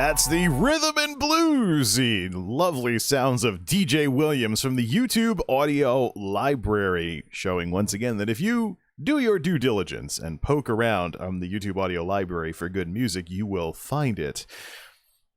That's the rhythm and bluesy, lovely sounds of DJ Williams from the YouTube audio library, showing once again that if you do your due diligence and poke around on the YouTube audio library for good music, you will find it.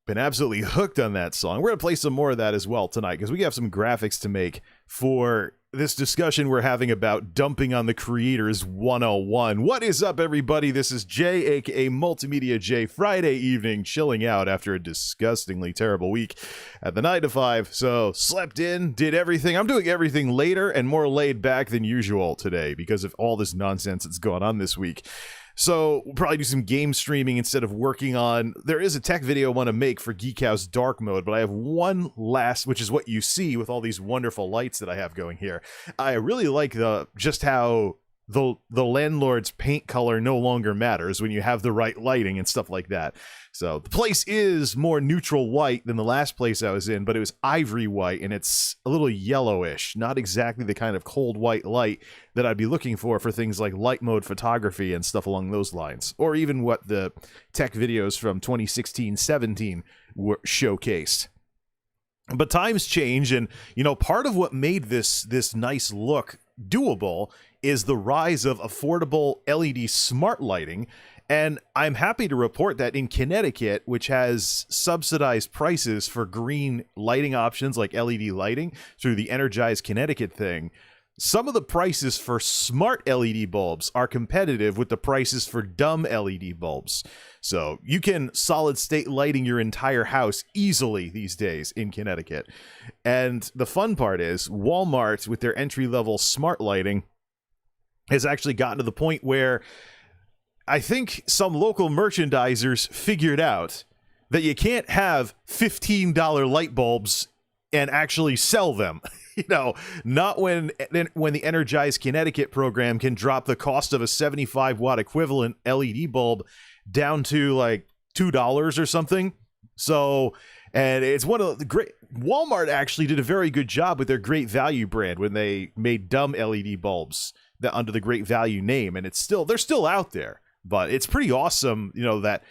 Been absolutely hooked on that song. We're going to play some more of that as well tonight because we have some graphics to make for this discussion we're having about dumping on the creators 101. What is up, everybody? This is Jay, aka MultimediaJay, Friday evening, chilling out after a disgustingly terrible week at the 9 to 5. So, slept in, did everything. I'm doing everything later and more laid back than usual today because of all this nonsense that's going on this week. So we'll probably do some game streaming instead of working on... There is a tech video I want to make for Geek House Dark Mode, but I have one last, which is what you see with all these wonderful lights that I have going here. I really like just how the landlord's paint color no longer matters when you have the right lighting and stuff like that. So the place is more neutral white than the last place I was in, but it was ivory white, and it's a little yellowish. Not exactly the kind of cold white light that I'd be looking for things like light mode photography and stuff along those lines, or even what the tech videos from 2016-17 were showcased. But times change, and part of what made this nice look doable is the rise of affordable LED smart lighting. And I'm happy to report that in Connecticut, which has subsidized prices for green lighting options like LED lighting through the Energize Connecticut thing, some of the prices for smart LED bulbs are competitive with the prices for dumb LED bulbs. So you can solid state lighting your entire house easily these days in Connecticut. And the fun part is Walmart, with their entry-level smart lighting, has actually gotten to the point where I think some local merchandisers figured out that you can't have $15 light bulbs and actually sell them. Not when the Energize Connecticut program can drop the cost of a 75-watt equivalent LED bulb down to like $2 or something. So, and it's one of the great... Walmart actually did a very good job with their Great Value brand when they made dumb LED bulbs that under the Great Value name, and they're still out there. But it's pretty awesome, that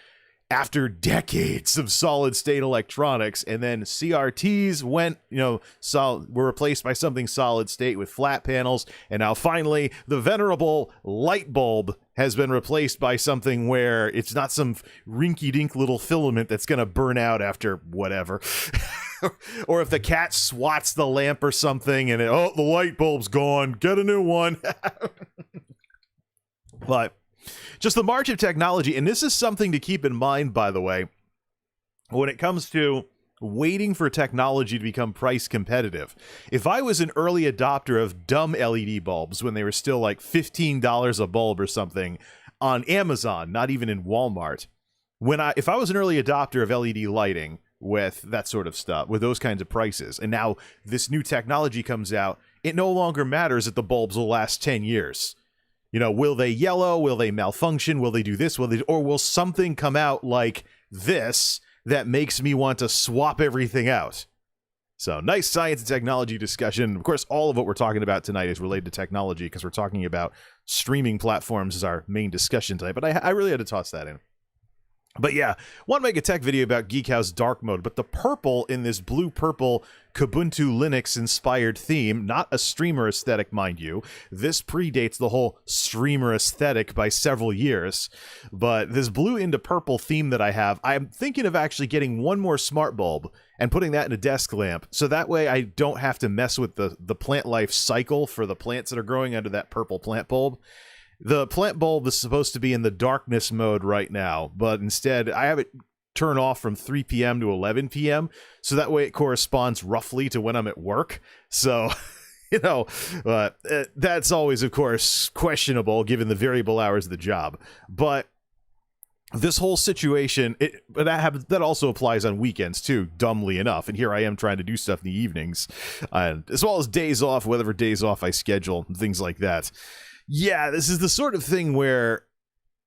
after decades of solid state electronics, and then CRTs were replaced by something solid state with flat panels, and now finally the venerable light bulb has been replaced by something where it's not some rinky-dink little filament that's going to burn out after whatever. Or if the cat swats the lamp or something and the light bulb's gone, get a new one. But just the march of technology, and this is something to keep in mind, by the way, when it comes to waiting for technology to become price competitive. If I was an early adopter of dumb LED bulbs when they were still like $15 a bulb or something on Amazon, not even in Walmart, if I was an early adopter of LED lighting with that sort of stuff, with those kinds of prices, and now this new technology comes out, it no longer matters that the bulbs will last 10 years. Will they yellow? Will they malfunction? Will they do this? Or will something come out like this that makes me want to swap everything out? So, nice science and technology discussion. Of course, all of what we're talking about tonight is related to technology because we're talking about streaming platforms as our main discussion tonight. But I really had to toss that in. But yeah, want to make a tech video about Geek House Dark Mode, but the purple in this blue-purple Kubuntu Linux-inspired theme, not a streamer aesthetic, mind you. This predates the whole streamer aesthetic by several years. But this blue into purple theme that I have, I'm thinking of actually getting one more smart bulb and putting that in a desk lamp, so that way I don't have to mess with the plant life cycle for the plants that are growing under that purple plant bulb. The plant bulb is supposed to be in the darkness mode right now, but instead I have it turn off from 3 p.m. to 11 p.m. so that way it corresponds roughly to when I'm at work. So, that's always, of course, questionable given the variable hours of the job. But this whole situation, that also applies on weekends too, dumbly enough. And here I am trying to do stuff in the evenings, and as well as days off, whatever days off I schedule, and things like that. Yeah, this is the sort of thing where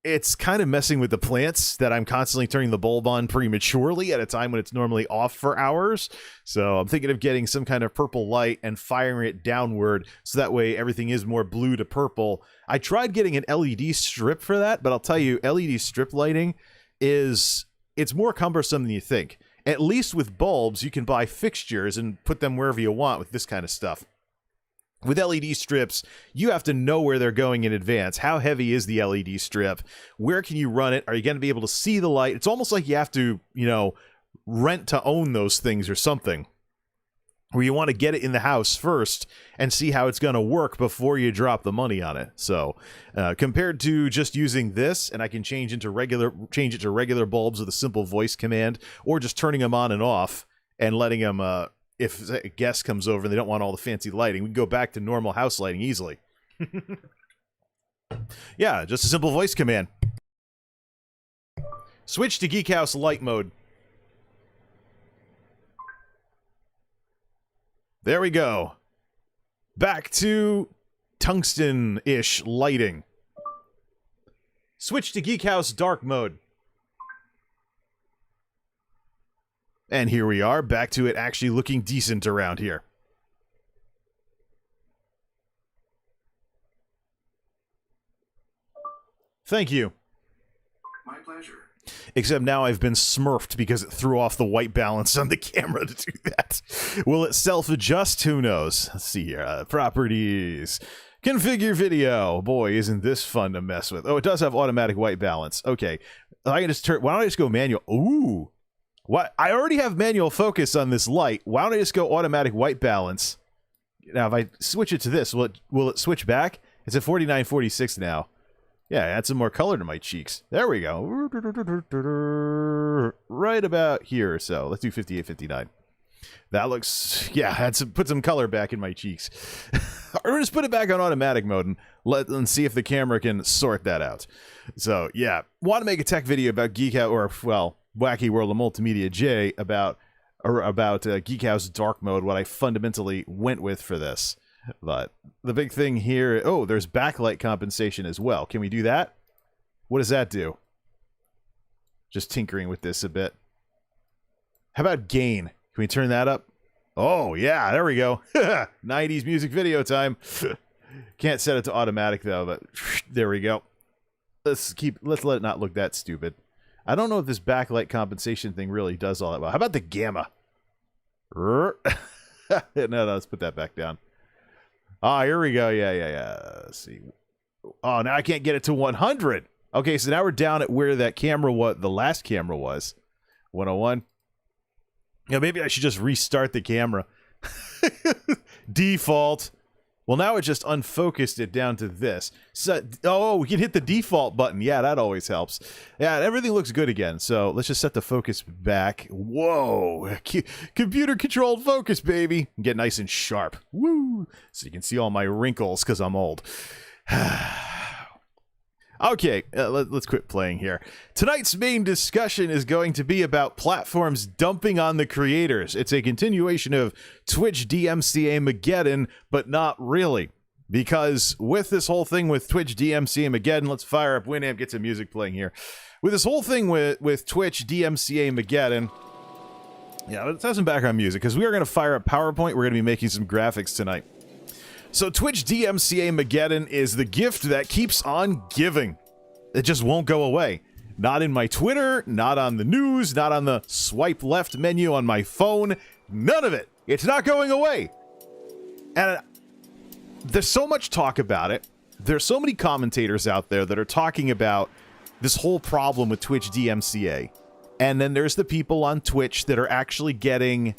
it's kind of messing with the plants that I'm constantly turning the bulb on prematurely at a time when it's normally off for hours. So I'm thinking of getting some kind of purple light and firing it downward so that way everything is more blue to purple. I tried getting an LED strip for that, but I'll tell you, LED strip lighting is it's more cumbersome than you think. At least with bulbs, you can buy fixtures and put them wherever you want with this kind of stuff. With LED strips, you have to know where they're going in advance. How heavy is the LED strip? Where can you run it? Are you going to be able to see the light? It's almost like you have to, you know, rent to own those things or something, where you want to get it in the house first and see how it's going to work before you drop the money on it. So compared to just using this, and I can change it to regular bulbs with a simple voice command, or just turning them on and off and letting them, if a guest comes over and they don't want all the fancy lighting, we can go back to normal house lighting easily. Yeah, just a simple voice command. Switch to Geek House light mode. There we go. Back to tungsten-ish lighting. Switch to Geek House dark mode. And here we are, back to it actually looking decent around here. Thank you. My pleasure. Except now I've been smurfed because it threw off the white balance on the camera to do that. Will it self-adjust? Who knows? Let's see here. Properties. Configure video. Boy, isn't this fun to mess with. Oh, it does have automatic white balance. Okay. I can just turn... Why don't I just go manual? Ooh. What? I already have manual focus on this light. Why don't I just go automatic white balance? Now, if I switch it to this, will it switch back? It's at 49:46 now. Yeah, add some more color to my cheeks. There we go. Right about here or so. Let's do 58:59. That looks... Yeah, put some color back in my cheeks. Or just put it back on automatic mode and let's see if the camera can sort that out. So, yeah. Want to make a tech video about Geek Out, or, well... Wacky World of MultimediaJay about Geek House Dark Mode, what I fundamentally went with for this. But the big thing here... Oh, there's backlight compensation as well. Can we do that? What does that do? Just tinkering with this a bit. How about gain? Can we turn that up? Oh, yeah, there we go. 90s music video time. Can't set it to automatic, though, but there we go. Let's let it not look that stupid. I don't know if this backlight compensation thing really does all that well. How about the gamma? No, let's put that back down. Ah, here we go. Yeah. Let's see. Oh, now I can't get it to 100. Okay, so now we're down at where that camera the last camera was. 101. Yeah, maybe I should just restart the camera. Default. Well, now it just unfocused it down to this. So, oh, we can hit the default button. Yeah, that always helps. Yeah, everything looks good again. So let's just set the focus back. Whoa. Computer-controlled focus, baby. Get nice and sharp. Woo. So you can see all my wrinkles because I'm old. Okay, let's quit playing here. Tonight's main discussion is going to be about platforms dumping on the creators. It's a continuation of Twitch DMCA-mageddon, but not really. Because with this whole thing with Twitch DMCA-mageddon, let's fire up Winamp, get some music playing here. With this whole thing with Twitch DMCA-mageddon, yeah, let's have some background music, because we are going to fire up PowerPoint. We're going to be making some graphics tonight. So Twitch DMCA-mageddon is the gift that keeps on giving. It just won't go away. Not in my Twitter, not on the news, not on the swipe left menu on my phone. None of it. It's not going away. And there's so much talk about it. There's so many commentators out there that are talking about this whole problem with Twitch DMCA. And then there's the people on Twitch that are actually getting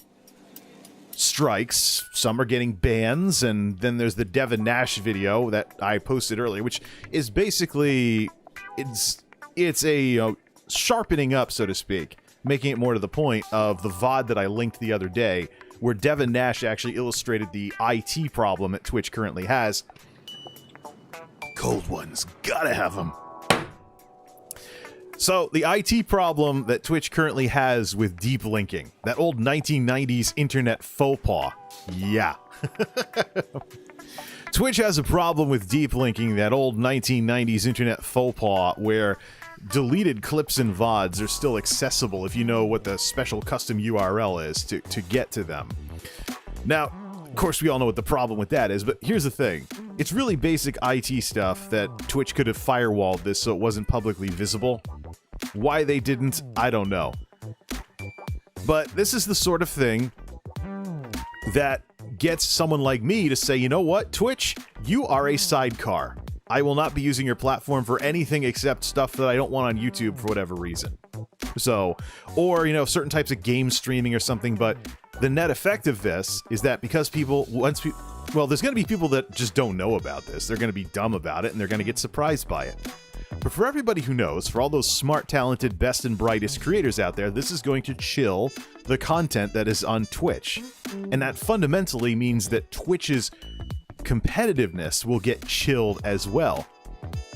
strikes. Some are getting bans, and then there's the Devin Nash video that I posted earlier, which is basically it's a sharpening up, so to speak, making it more to the point of the VOD that I linked the other day, where Devin Nash actually illustrated the IT problem that Twitch currently has. Cold ones, gotta have them. So, the IT problem that Twitch currently has with deep linking. That old 1990s internet faux pas. Yeah. Twitch has a problem with deep linking, that old 1990s internet faux pas, where deleted clips and VODs are still accessible if you know what the special custom URL is to get to them. Now, of course, we all know what the problem with that is, but here's the thing. It's really basic IT stuff that Twitch could have firewalled this so it wasn't publicly visible. Why they didn't, I don't know. But this is the sort of thing that gets someone like me to say, you know what, Twitch, you are a sidecar. I will not be using your platform for anything except stuff that I don't want on YouTube for whatever reason. So, or, certain types of game streaming or something, but the net effect of this is that because there's going to be people that just don't know about this. They're going to be dumb about it, and they're going to get surprised by it. But for everybody who knows, for all those smart, talented, best and brightest creators out there, this is going to chill the content that is on Twitch. And that fundamentally means that Twitch's competitiveness will get chilled as well.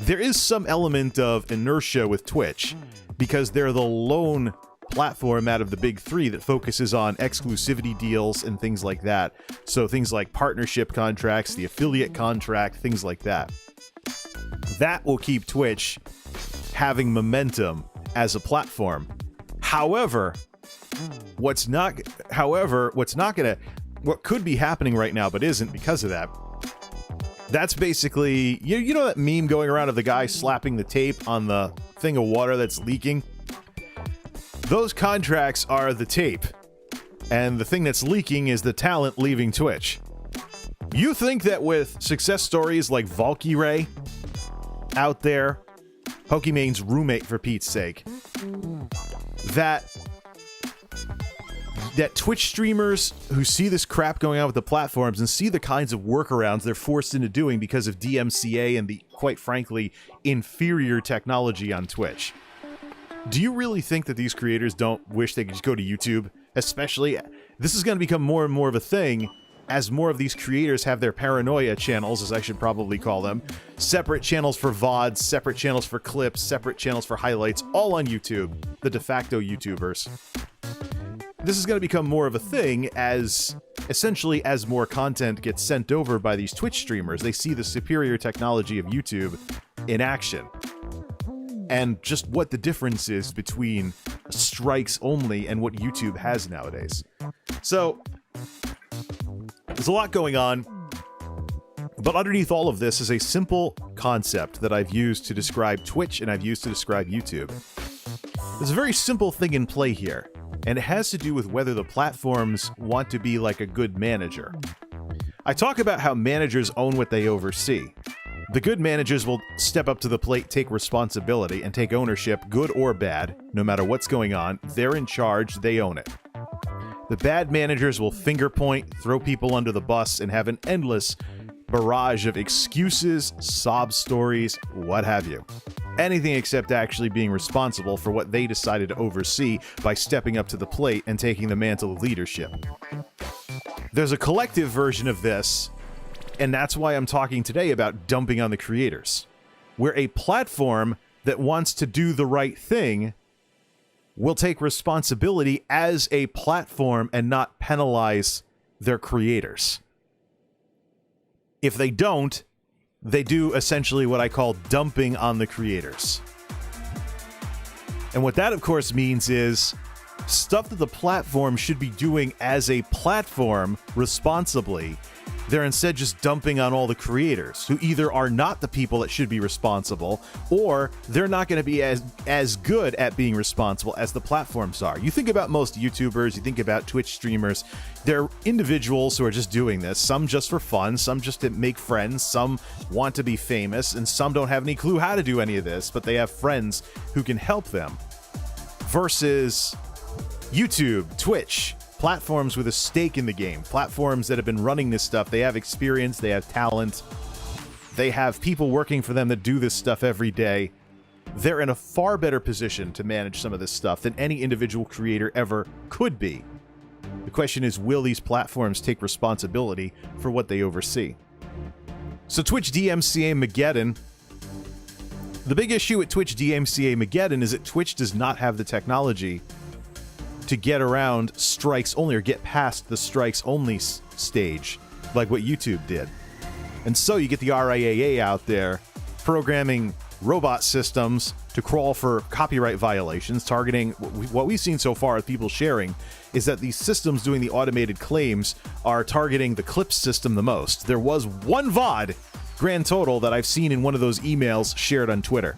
There is some element of inertia with Twitch, because they're the lone platform out of the big three that focuses on exclusivity deals and things like that. So things like partnership contracts, the affiliate contract, things like that. That will keep Twitch having momentum as a platform. What could be happening right now but isn't because of that, that's basically, you know that meme going around of the guy slapping the tape on the thing of water that's leaking? Those contracts are the tape, and the thing that's leaking is the talent leaving Twitch. You think that with success stories like Valkyrae out there, Pokemon's roommate for Pete's sake, that Twitch streamers who see this crap going on with the platforms and see the kinds of workarounds they're forced into doing because of DMCA and the, quite frankly, inferior technology on Twitch. Do you really think that these creators don't wish they could just go to YouTube? Especially, this is going to become more and more of a thing as more of these creators have their paranoia channels, as I should probably call them. Separate channels for VODs, separate channels for clips, separate channels for highlights, all on YouTube. The de facto YouTubers. This is going to become more of a thing as more content gets sent over by these Twitch streamers. They see the superior technology of YouTube in action. And just what the difference is between strikes only and what YouTube has nowadays. So, there's a lot going on. But underneath all of this is a simple concept that I've used to describe Twitch and I've used to describe YouTube. There's a very simple thing in play here. And it has to do with whether the platforms want to be like a good manager. I talk about how managers own what they oversee. The good managers will step up to the plate, take responsibility, and take ownership, good or bad. No matter what's going on, they're in charge, they own it. The bad managers will finger point, throw people under the bus, and have an endless barrage of excuses, sob stories, what have you. Anything except actually being responsible for what they decided to oversee by stepping up to the plate and taking the mantle of leadership. There's a collective version of this, and that's why I'm talking today about dumping on the creators. Where a platform that wants to do the right thing will take responsibility as a platform and not penalize their creators. If they don't, they do essentially what I call dumping on the creators. And what that, of course, means is stuff that the platform should be doing as a platform responsibly. They're instead just dumping on all the creators who either are not the people that should be responsible or they're not going to be as good at being responsible as the platforms are. You think about most YouTubers, you think about Twitch streamers, they're individuals who are just doing this, some just for fun, some just to make friends, some want to be famous, and some don't have any clue how to do any of this, but they have friends who can help them. Versus YouTube, Twitch, platforms with a stake in the game, platforms that have been running this stuff. They have experience, they have talent, they have people working for them that do this stuff every day. They're in a far better position to manage some of this stuff than any individual creator ever could be. The question is, will these platforms take responsibility for what they oversee? So Twitch DMCA Mageddon. The big issue with Twitch DMCA Mageddon is that Twitch does not have the technology to get around strikes only or get past the strikes only stage like what YouTube did. And so you get the RIAA out there programming robot systems to crawl for copyright violations, targeting what we've seen so far with people sharing is that these systems doing the automated claims are targeting the clip system the most. There was one VOD grand total that I've seen in one of those emails shared on Twitter.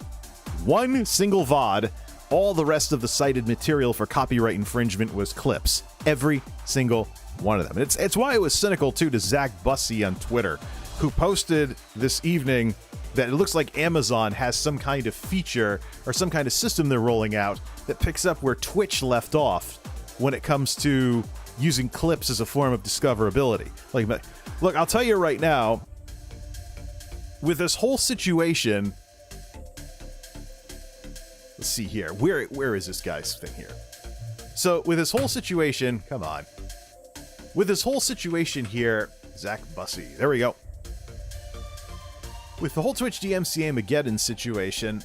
One single VOD All the rest of the cited material for copyright infringement was clips. Every single one of them. It's why I was cynical, too, to Zach Bussey on Twitter, who posted this evening that it looks like Amazon has some kind of feature or some kind of system they're rolling out that picks up where Twitch left off when it comes to using clips as a form of discoverability. Like, look, I'll tell you right now, with this whole situation, let's see here. Where is this guy's thing here? So with this whole situation, come on. With this whole situation here, Zach Bussey, there we go. With the whole Twitch DMCA Mageddon situation,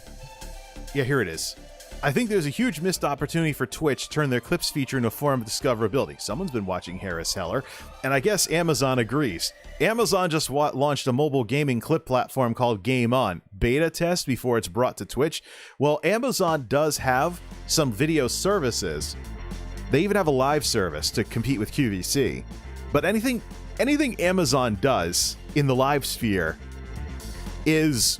yeah, here it is. I think there's a huge missed opportunity for Twitch to turn their clips feature into a form of discoverability. Someone's been watching Harris Heller, and I guess Amazon agrees. Amazon just launched a mobile gaming clip platform called Game On. Beta test before it's brought to Twitch. Well, Amazon does have some video services. They even have a live service to compete with QVC. But anything Amazon does in the live sphere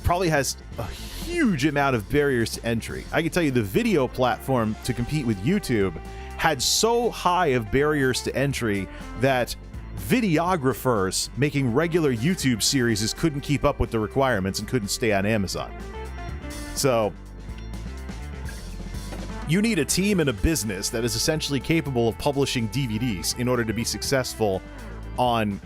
probably has a huge amount of barriers to entry. I can tell you the video platform to compete with YouTube had so high of barriers to entry that videographers making regular YouTube series couldn't keep up with the requirements and couldn't stay on Amazon. So you need a team and a business that is essentially capable of publishing DVDs in order to be successful on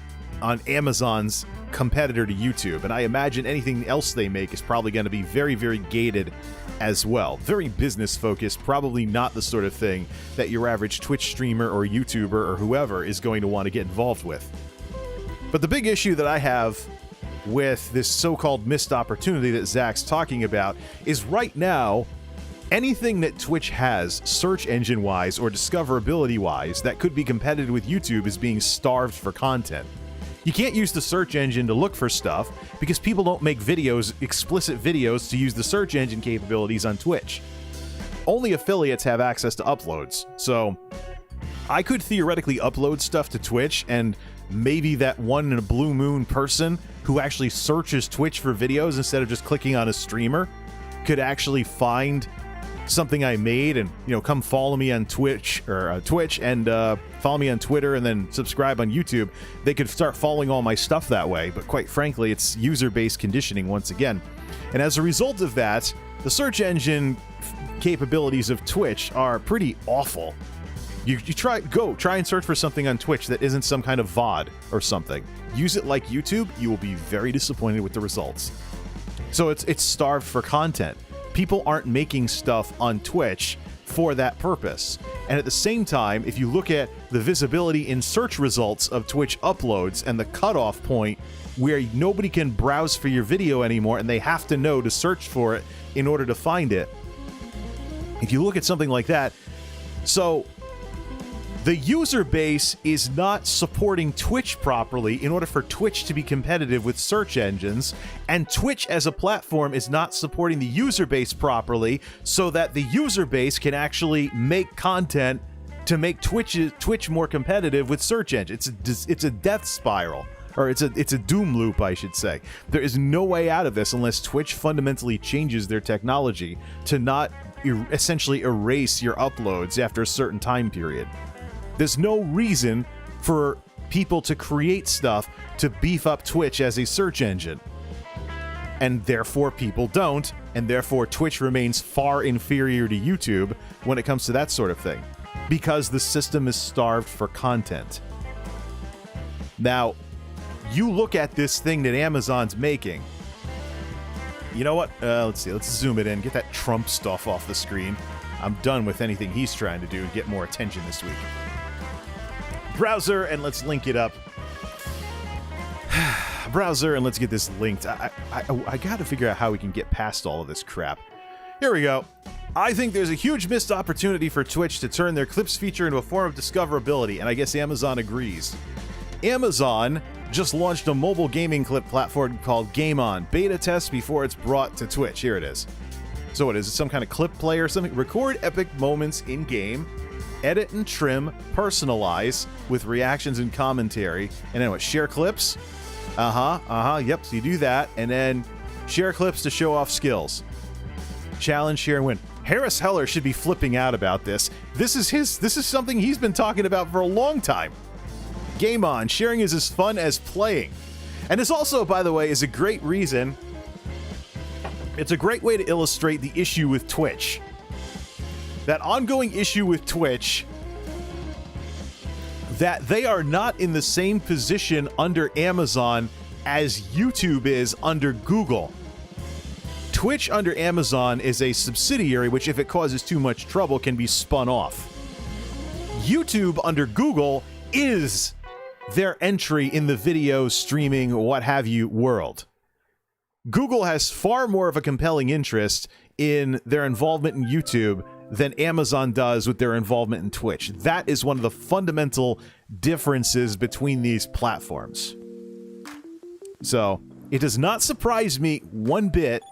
Amazon's competitor to YouTube. And I imagine anything else they make is probably going to be very, very gated as well. Very business focused, probably not the sort of thing that your average Twitch streamer or YouTuber or whoever is going to want to get involved with. But the big issue that I have with this so-called missed opportunity that Zach's talking about is right now, anything that Twitch has, search engine-wise or discoverability-wise, that could be competitive with YouTube is being starved for content. You can't use the search engine to look for stuff because people don't make videos, explicit videos, to use the search engine capabilities on Twitch. Only affiliates have access to uploads. So I could theoretically upload stuff to Twitch, and maybe that one in a blue moon person who actually searches Twitch for videos instead of just clicking on a streamer could actually find something I made and, come follow me on Twitch and follow me on Twitter and then subscribe on YouTube. They could start following all my stuff that way, but quite frankly, it's user-based conditioning once again. And as a result of that, the search engine capabilities of Twitch are pretty awful. You try and search for something on Twitch that isn't some kind of VOD or something. Use it like YouTube, you will be very disappointed with the results. So it's starved for content. People aren't making stuff on Twitch for that purpose. And at the same time, if you look at the visibility in search results of Twitch uploads and the cutoff point where nobody can browse for your video anymore and they have to know to search for it in order to find it. If you look at something like that, so the user base is not supporting Twitch properly in order for Twitch to be competitive with search engines, and Twitch as a platform is not supporting the user base properly so that the user base can actually make content to make Twitch more competitive with search engines. It's a death spiral, or it's a doom loop, I should say. There is no way out of this unless Twitch fundamentally changes their technology to not essentially erase your uploads after a certain time period. There's no reason for people to create stuff to beef up Twitch as a search engine. And therefore people don't, and therefore Twitch remains far inferior to YouTube when it comes to that sort of thing, because the system is starved for content. Now, you look at this thing that Amazon's making. You know what? Let's see. Let's zoom it in. Get that Trump stuff off the screen. I'm done with anything he's trying to do to get more attention this week. Browser, and let's link it up. Browser, and let's get this linked. I gotta figure out how we can get past all of this crap. Here we go. I think there's a huge missed opportunity for Twitch to turn their clips feature into a form of discoverability, and I guess Amazon agrees. Amazon just launched a mobile gaming clip platform called Game On. Beta test before it's brought to Twitch. Here it is. So what is it? Some kind of clip player or something? Record epic moments in-game, edit and trim, personalize with reactions and commentary, and then what? Share clips? Yep, so you do that, and then share clips to show off skills. Challenge, share, and win. Harris Heller should be flipping out about this. This is something he's been talking about for a long time. Game on. Sharing is as fun as playing. And this also, by the way, is a great reason. It's a great way to illustrate the issue with Twitch. That ongoing issue with Twitch, that they are not in the same position under Amazon as YouTube is under Google. Twitch under Amazon is a subsidiary which, if it causes too much trouble, can be spun off. YouTube under Google is their entry in the video streaming, what have you, world. Google has far more of a compelling interest in their involvement in YouTube than Amazon does with their involvement in Twitch. That is one of the fundamental differences between these platforms. So, it does not surprise me one bit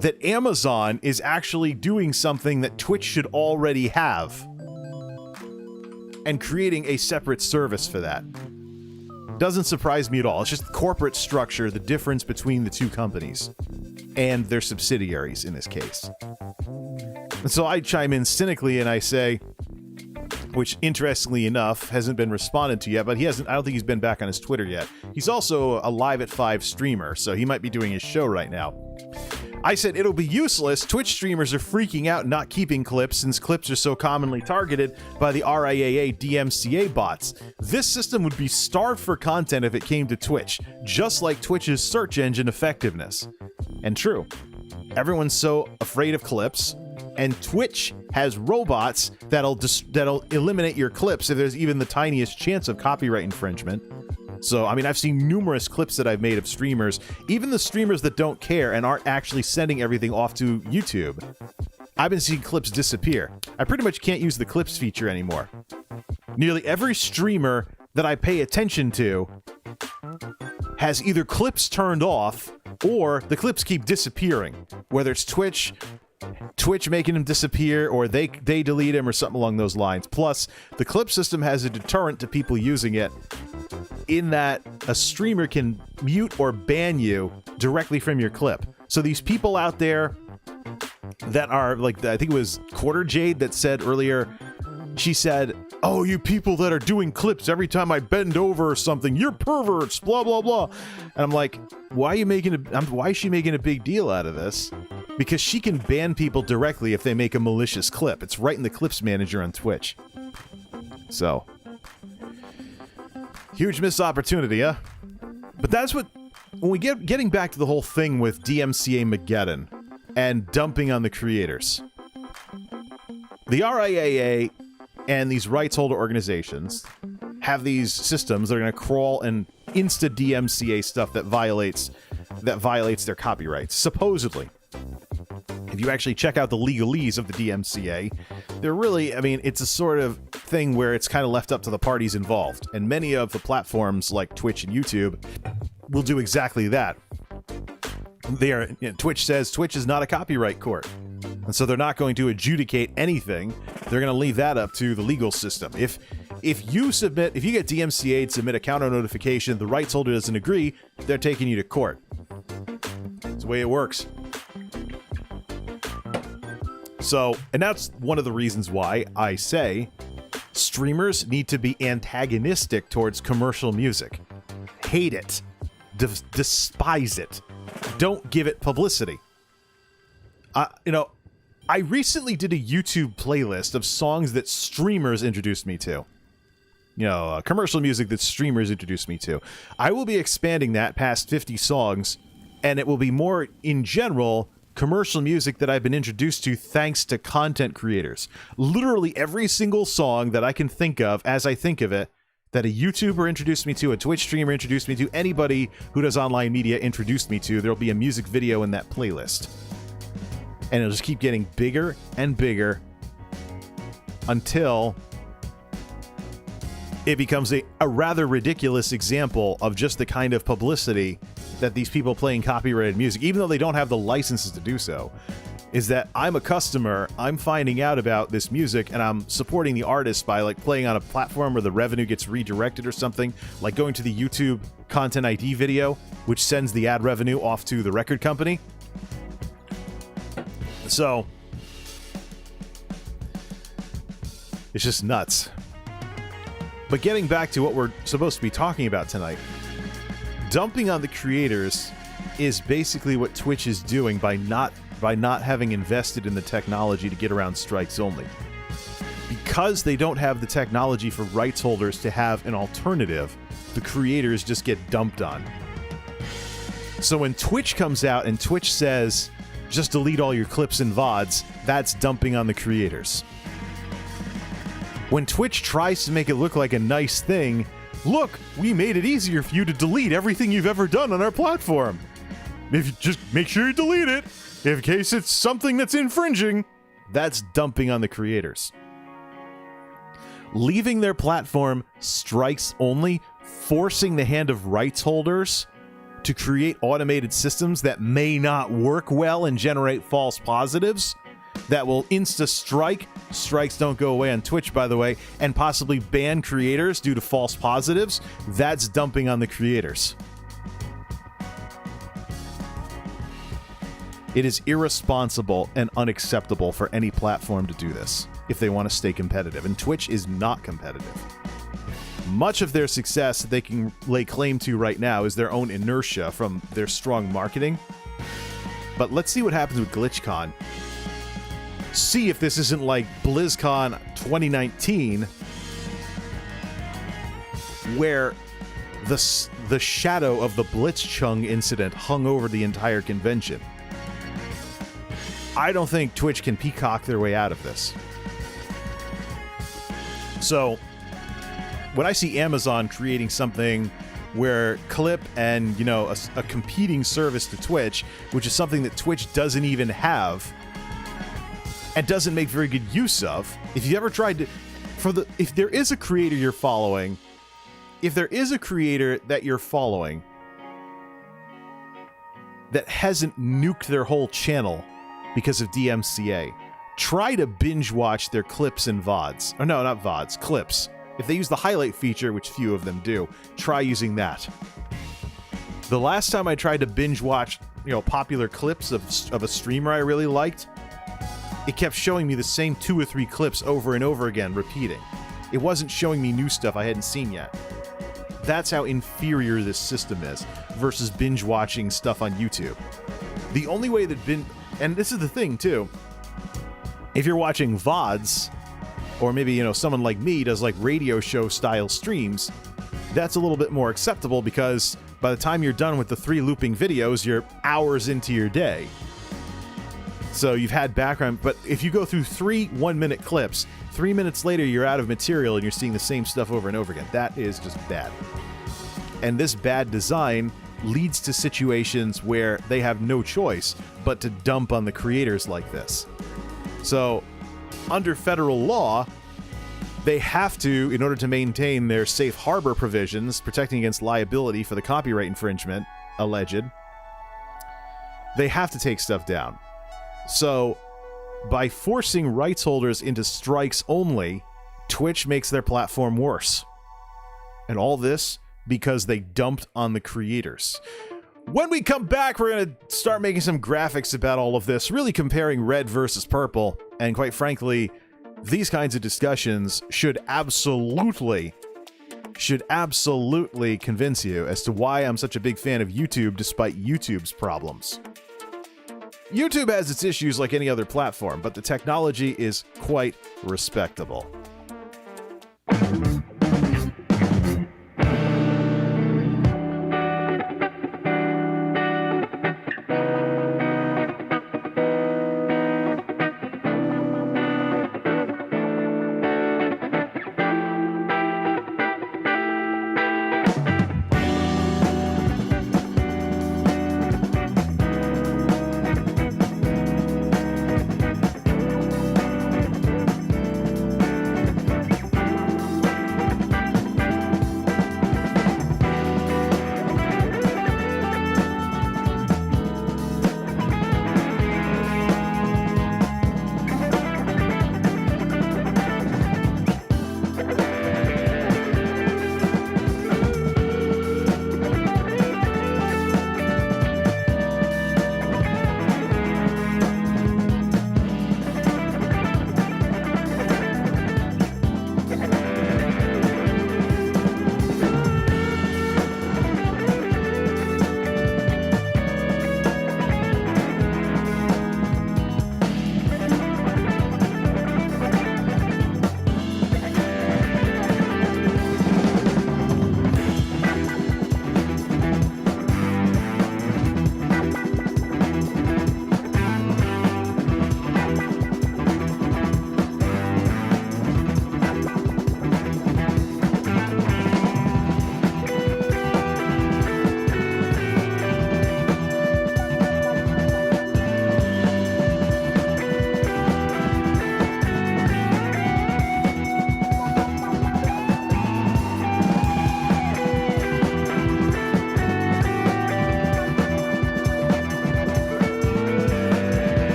that Amazon is actually doing something that Twitch should already have and creating a separate service for that. Doesn't surprise me at all. It's just corporate structure, the difference between the two companies and their subsidiaries in this case. And so I chime in cynically and I say, which interestingly enough hasn't been responded to yet, but I don't think he's been back on his Twitter yet. He's also a Live at 5 streamer, so he might be doing his show right now. I said, it'll be useless. Twitch streamers are freaking out not keeping clips since clips are so commonly targeted by the RIAA DMCA bots. This system would be starved for content if it came to Twitch, just like Twitch's search engine effectiveness. And true. Everyone's so afraid of clips, and Twitch has robots that'll eliminate your clips if there's even the tiniest chance of copyright infringement. So, I mean, I've seen numerous clips that I've made of streamers, even the streamers that don't care and aren't actually sending everything off to YouTube. I've been seeing clips disappear. I pretty much can't use the clips feature anymore. Nearly every streamer that I pay attention to has either clips turned off or the clips keep disappearing. Whether it's Twitch making them disappear, or they delete them, or something along those lines. Plus, the clip system has a deterrent to people using it, in that a streamer can mute or ban you directly from your clip. So these people out there that are, like, I think it was Quarter Jade that said earlier, she said, "Oh, you people that are doing clips every time I bend over or something, you're perverts, blah, blah, blah." And I'm like, why is she making a big deal out of this? Because she can ban people directly if they make a malicious clip. It's right in the clips manager on Twitch. So, huge missed opportunity, huh? But that's what, when we getting back to the whole thing with DMCA Mageddon and dumping on the creators. The RIAA and these rights holder organizations have these systems that are going to crawl and insta DMCA stuff that violates their copyrights, supposedly. If you actually check out the legalese of the DMCA, they're really, I mean, it's a sort of thing where it's kind of left up to the parties involved. And many of the platforms like Twitch and YouTube will do exactly that. Twitch says Twitch is not a copyright court. And so they're not going to adjudicate anything. They're going to leave that up to the legal system. If you get DMCA'd, submit a counter notification, the rights holder doesn't agree, they're taking you to court. That's the way it works. So, and that's one of the reasons why I say streamers need to be antagonistic towards commercial music. Hate it. Despise it. Don't give it publicity. I recently did a YouTube playlist of songs that streamers introduced me to. Commercial music that streamers introduced me to. I will be expanding that past 50 songs, and it will be more, in general, commercial music that I've been introduced to thanks to content creators. Literally every single song that I can think of, as I think of it, that a YouTuber introduced me to, a Twitch streamer introduced me to, anybody who does online media introduced me to, there'll be a music video in that playlist. And it'll just keep getting bigger and bigger until it becomes a rather ridiculous example of just the kind of publicity that these people playing copyrighted music, even though they don't have the licenses to do so, is that I'm a customer, I'm finding out about this music, and I'm supporting the artist by, like, playing on a platform where the revenue gets redirected or something, like going to the YouTube Content ID video, which sends the ad revenue off to the record company. So, it's just nuts. But getting back to what we're supposed to be talking about tonight, dumping on the creators is basically what Twitch is doing by not having invested in the technology to get around strikes only. Because they don't have the technology for rights holders to have an alternative, the creators just get dumped on. So when Twitch comes out and Twitch says, just delete all your clips and VODs, that's dumping on the creators. When Twitch tries to make it look like a nice thing, look, we made it easier for you to delete everything you've ever done on our platform. If you just make sure you delete it, in case it's something that's infringing, that's dumping on the creators. Leaving their platform strikes only, forcing the hand of rights holders to create automated systems that may not work well and generate false positives, that will insta-strike, strikes don't go away on Twitch, by the way, and possibly ban creators due to false positives, that's dumping on the creators. It is irresponsible and unacceptable for any platform to do this if they want to stay competitive, and Twitch is not competitive. Much of their success that they can lay claim to right now is their own inertia from their strong marketing. But let's see what happens with GlitchCon. See if this isn't like BlizzCon 2019, where the shadow of the Blitzchung incident hung over the entire convention. I don't think Twitch can peacock their way out of this. So, when I see Amazon creating something where Clip and, a competing service to Twitch, which is something that Twitch doesn't even have and doesn't make very good use of, if you ever tried to, if there is a creator you're following, that hasn't nuked their whole channel because of DMCA, try to binge watch their clips and VODs. Or no, not VODs, clips. If they use the highlight feature, which few of them do, try using that. The last time I tried to binge watch, popular clips of a streamer I really liked, it kept showing me the same 2 or 3 clips over and over again, repeating. It wasn't showing me new stuff I hadn't seen yet. That's how inferior this system is versus binge watching stuff on YouTube. The only way that and this is the thing too, if you're watching VODs, or maybe, someone like me does like radio show style streams, that's a little bit more acceptable because by the time you're done with the 3 looping videos, you're hours into your day. So you've had background, but if you go through 3 1-minute clips, 3 minutes later you're out of material and you're seeing the same stuff over and over again. That is just bad. And this bad design leads to situations where they have no choice but to dump on the creators like this. So, under federal law, they have to, in order to maintain their safe harbor provisions, protecting against liability for the copyright infringement, alleged, they have to take stuff down. So, by forcing rights holders into strikes only, Twitch makes their platform worse. And all this because they dumped on the creators. When we come back, we're going to start making some graphics about all of this, really comparing red versus purple, and quite frankly, these kinds of discussions should absolutely convince you as to why I'm such a big fan of YouTube despite YouTube's problems. YouTube has its issues like any other platform, but the technology is quite respectable.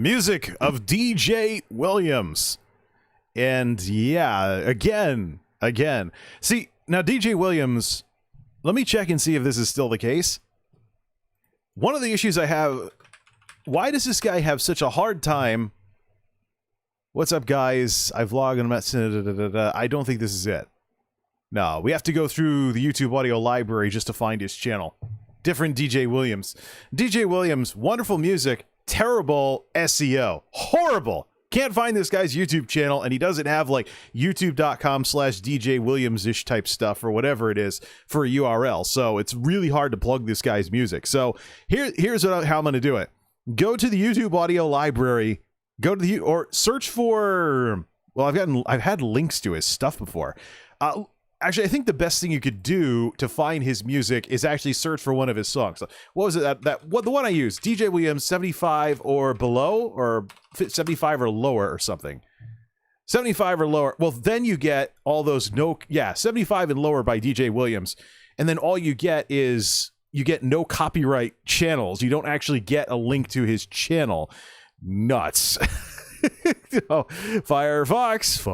The music of DJ Williams. And yeah, again. See, now DJ Williams, let me check and see if this is still the case. One of the issues I have, why does this guy have such a hard time? What's up, guys? I've logged and I don't think this is it. No, we have to go through the YouTube audio library just to find his channel. Different DJ Williams. DJ Williams, wonderful music, terrible SEO. Horrible. Can't find this guy's YouTube channel, and he doesn't have like youtube.com/DJ Williams-ish type stuff or whatever it is for a URL. So it's really hard to plug this guy's music. So here's how I'm going to do it. Go to the YouTube audio library, go to or search for, well, I've had links to his stuff before. Actually, I think the best thing you could do to find his music is actually search for one of his songs. So what was it? The one I used, DJ Williams 75 or below, or 75 or lower or something. 75 or lower. Well, then you get all those 75 and lower by DJ Williams. And then all you get is, you get no copyright channels. You don't actually get a link to his channel. Nuts. Oh, Firefox.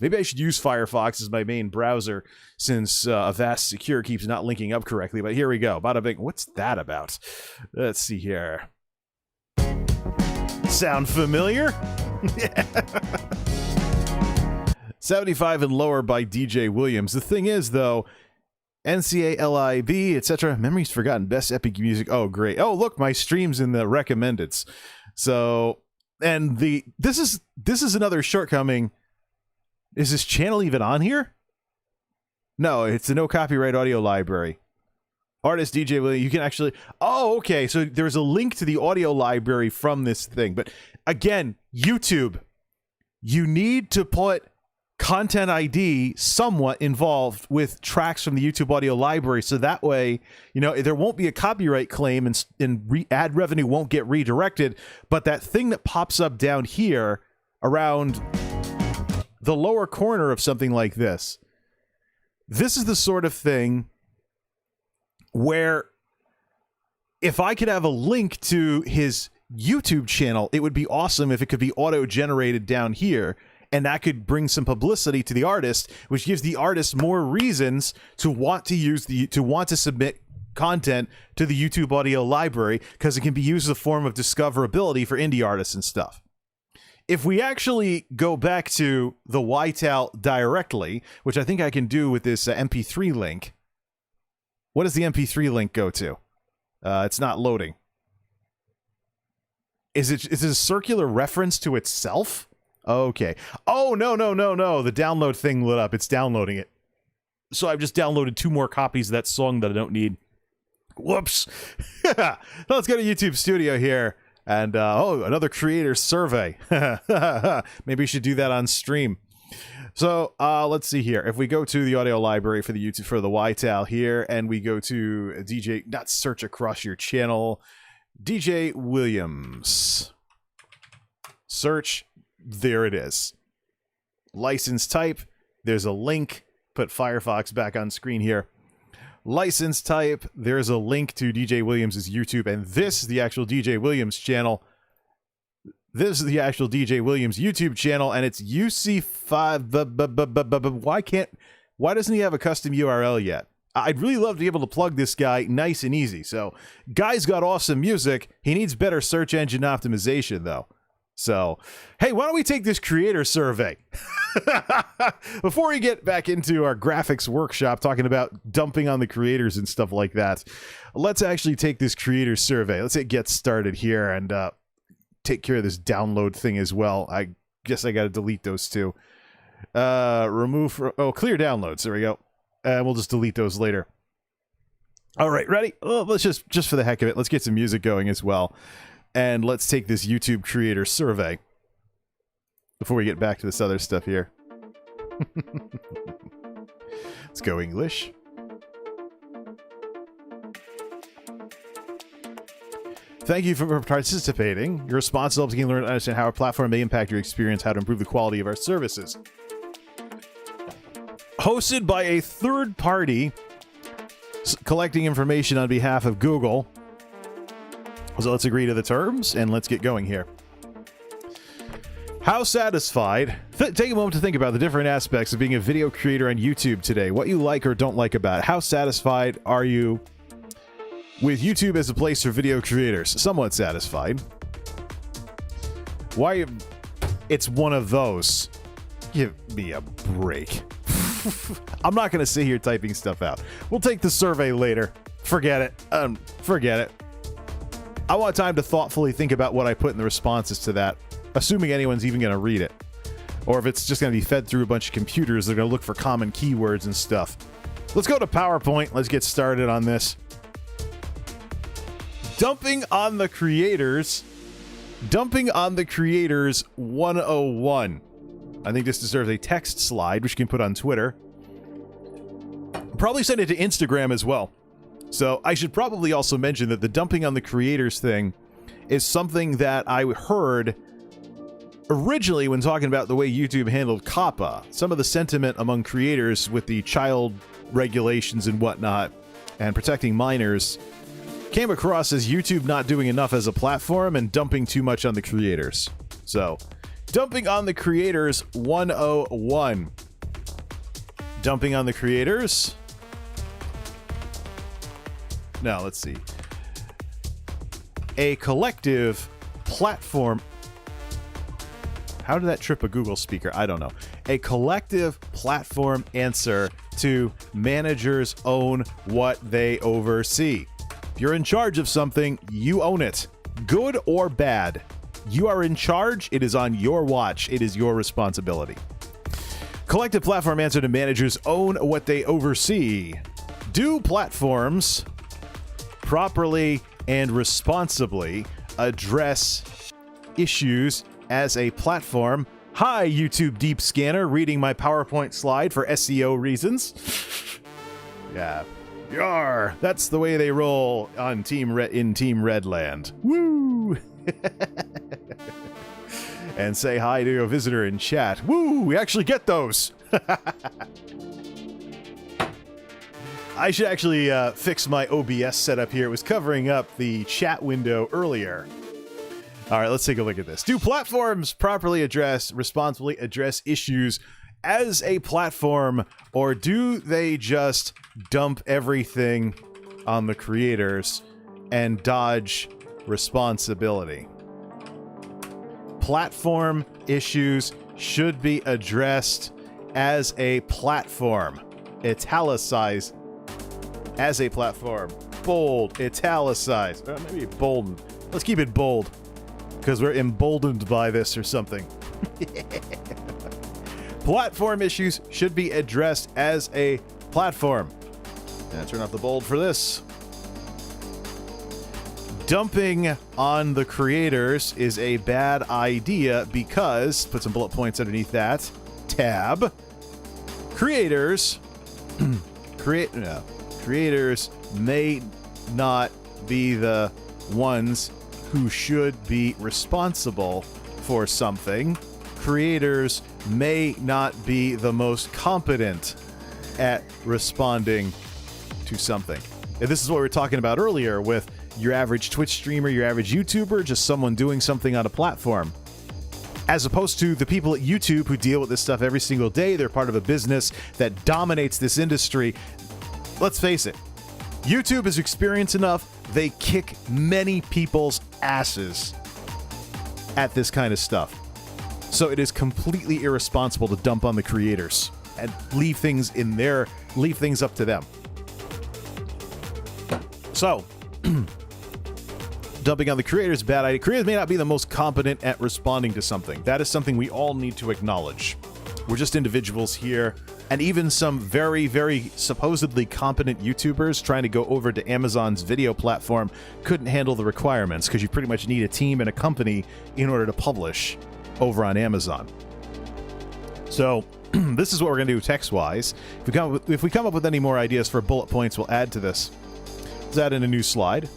Maybe I should use Firefox as my main browser since Avast Secure keeps not linking up correctly. But here we go. Bada bing. What's that about? Let's see here. Sound familiar? 75 and lower by DJ Williams. The thing is, though, NCALIB, etc. Memories forgotten. Best epic music. Oh, great. Oh, look, my stream's in the recommendeds. So. And this is another shortcoming. Is this channel even on here? No, it's the no copyright audio library. Artist DJ Williams, you can actually, oh, okay, so there's a link to the audio library from this thing. But again, YouTube, you need to put Content ID somewhat involved with tracks from the YouTube audio library, so that way, you know, there won't be a copyright claim and ad revenue won't get redirected. But that thing that pops up down here around the lower corner of something like this is the sort of thing where if I could have a link to his YouTube channel, it would be awesome if it could be auto-generated down here. And that could bring some publicity to the artist, which gives the artist more reasons to want to submit content to the YouTube audio library, because it can be used as a form of discoverability for indie artists and stuff. If we actually go back to the YTAL directly, which I think I can do with this MP3 link. What does the MP3 link go to? It's not loading. Is it a circular reference to itself? Okay. Oh, no. The download thing lit up. It's downloading it. So I've just downloaded 2 more copies of that song that I don't need. Whoops. Let's go to YouTube Studio here. And, another creator survey. Maybe we should do that on stream. So, let's see here. If we go to the audio library for the YouTube, for the YTAL here, and we go to DJ, not search across your channel, DJ Williams. Search. There it is. License type. There's a link. Put Firefox back on screen here. License type. There's a link to DJ Williams' YouTube. And this is the actual DJ Williams channel. This is the actual DJ Williams YouTube channel. And it's UC5. Why doesn't he have a custom URL yet? I'd really love to be able to plug this guy nice and easy. So, guy's got awesome music. He needs better search engine optimization, though. So, hey, why don't we take this creator survey? Before we get back into our graphics workshop, talking about dumping on the creators and stuff like that, let's actually take this creator survey. Let's get started here and take care of this download thing as well. I guess I got to delete those two. Clear downloads. There we go. And we'll just delete those later. All right, ready? Oh, let's just for the heck of it, let's get some music going as well. And let's take this YouTube creator survey before we get back to this other stuff here. Let's go English. Thank you for participating. Your response helps you learn and understand how our platform may impact your experience, how to improve the quality of our services. Hosted by a third party collecting information on behalf of Google. So let's agree to the terms and let's get going here. How satisfied? Take a moment to think about the different aspects of being a video creator on YouTube today. What you like or don't like about it. How satisfied are you with YouTube as a place for video creators? Somewhat satisfied. Why? It's one of those. Give me a break. I'm not going to sit here typing stuff out. We'll take the survey later. Forget it. Forget it. I want time to thoughtfully think about what I put in the responses to that, assuming anyone's even going to read it. Or if it's just going to be fed through a bunch of computers, they're going to look for common keywords and stuff. Let's go to PowerPoint. Let's get started on this. Dumping on the creators 101. I think this deserves a text slide, which you can put on Twitter. Probably send it to Instagram as well. So I should probably also mention that the dumping on the creators thing is something that I heard originally when talking about the way YouTube handled COPPA. Some of the sentiment among creators with the child regulations and whatnot and protecting minors came across as YouTube not doing enough as a platform and dumping too much on the creators. So, dumping on the creators 101. Dumping on the creators. Now, let's see. A collective platform. How did that trip a Google speaker? I don't know. A collective platform answer to managers own what they oversee. If you're in charge of something, you own it. Good or bad. You are in charge. It is on your watch. It is your responsibility. Collective platform answer to managers own what they oversee. Do platforms properly and responsibly address issues as a platform? Hi, YouTube Deep Scanner, reading my PowerPoint slide for SEO reasons. Yeah. Yar! That's the way they roll on Team Redland. Woo! And say hi to a visitor in chat. Woo! We actually get those! I should actually fix my OBS setup here. It was covering up the chat window earlier. All right, let's take a look at this. Do platforms responsibly address issues as a platform, or do they just dump everything on the creators and dodge responsibility? Platform issues should be addressed as a platform. Italicized. As a platform. Bold. Italicized. Maybe boldened. Let's keep it bold, because we're emboldened by this or something. Platform issues should be addressed as a platform. And turn off the bold for this. Dumping on the creators is a bad idea because, put some bullet points underneath that, tab, creators may not be the ones who should be responsible for something. Creators may not be the most competent at responding to something. And this is what we were talking about earlier with your average Twitch streamer, your average YouTuber, just someone doing something on a platform. As opposed to the people at YouTube who deal with this stuff every single day. They're part of a business that dominates this industry. Let's face it, YouTube is experienced enough. They kick many people's asses at this kind of stuff. So it is completely irresponsible to dump on the creators and leave things up to them. So, dumping on the creators, bad idea. Creators may not be the most competent at responding to something. That is something we all need to acknowledge. We're just individuals here. And even some very, very supposedly competent YouTubers trying to go over to Amazon's video platform couldn't handle the requirements, because you pretty much need a team and a company in order to publish over on Amazon. So this is what we're going to do text-wise. If we come up with any more ideas for bullet points, we'll add to this. Let's add in a new slide.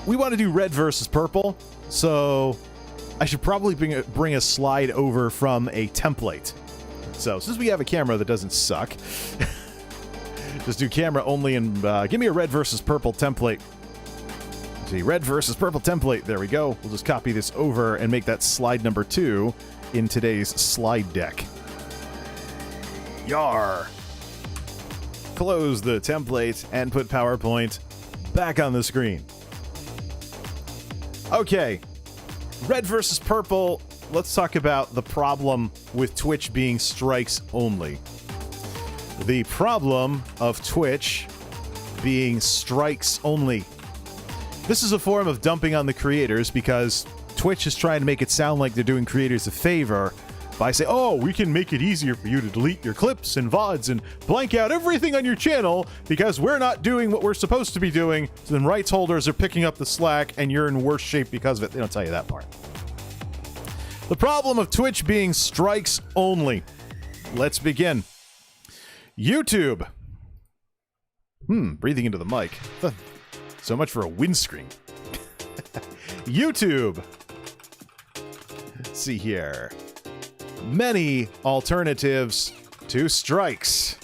We want to do red versus purple, so I should probably bring a slide over from a template. So since we have a camera that doesn't suck, just do camera only and give me a red versus purple template. The red versus purple template. There we go. We'll just copy this over and make that slide number 2 in today's slide deck. Yar! Close the template and put PowerPoint back on the screen. Okay. Red versus purple. Let's talk about the problem with Twitch being strikes only. The problem of Twitch being strikes only. This is a form of dumping on the creators because Twitch is trying to make it sound like they're doing creators a favor by saying, oh, we can make it easier for you to delete your clips and VODs and blank out everything on your channel because we're not doing what we're supposed to be doing. So then rights holders are picking up the slack and you're in worse shape because of it. They don't tell you that part. The problem of Twitch being strikes only. Let's begin. YouTube. Breathing into the mic. So much for a windscreen. YouTube. Let's see here. Many alternatives to strikes.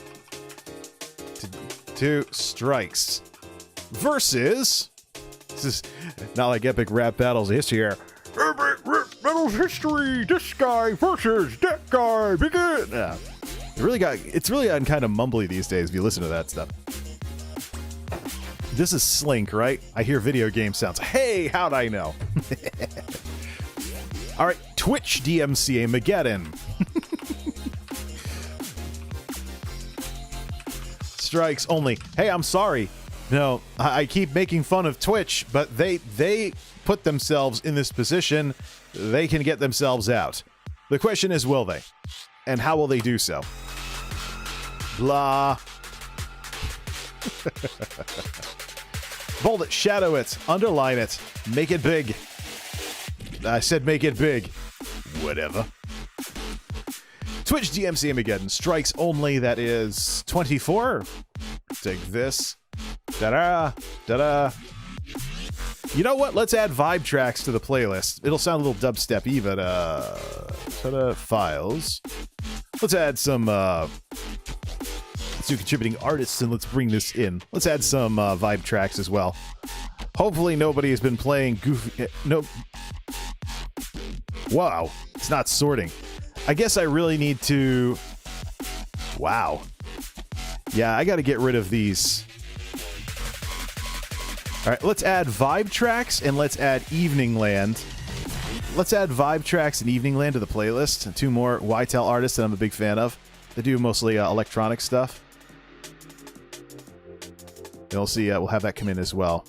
To strikes. Versus. This is not like epic rap battles of history here. Epic rap battles history. This guy versus that guy. Begin. Yeah. It's really gotten kind of mumbly these days if you listen to that stuff. This is Slink, right? I hear video game sounds. Hey, how'd I know? All right, Twitch DMCA Mageddon. Strikes only. Hey, I'm sorry. No, I keep making fun of Twitch, but they put themselves in this position. They can get themselves out. The question is, will they? And how will they do so? Blah. Bold it, shadow it, underline it, make it big. I said make it big. Whatever. Twitch DMC Armageddon strikes only, that is 24. Take this. Da-da, da-da. You know what? Let's add vibe tracks to the playlist. It'll sound a little dubstep-y, but ta-da, files. Let's add some let's do contributing artists and let's bring this in. Let's add some vibe tracks as well. Hopefully nobody has been playing goofy. No. Wow, it's not sorting. I guess I really need to. Wow. Yeah, I got to get rid of these. All right, let's add vibe tracks and let's add Evening Land. Let's add vibe tracks and Evening Land to the playlist. 2 more YTEL artists that I'm a big fan of. They do mostly electronic stuff. You'll see, we'll have that come in as well.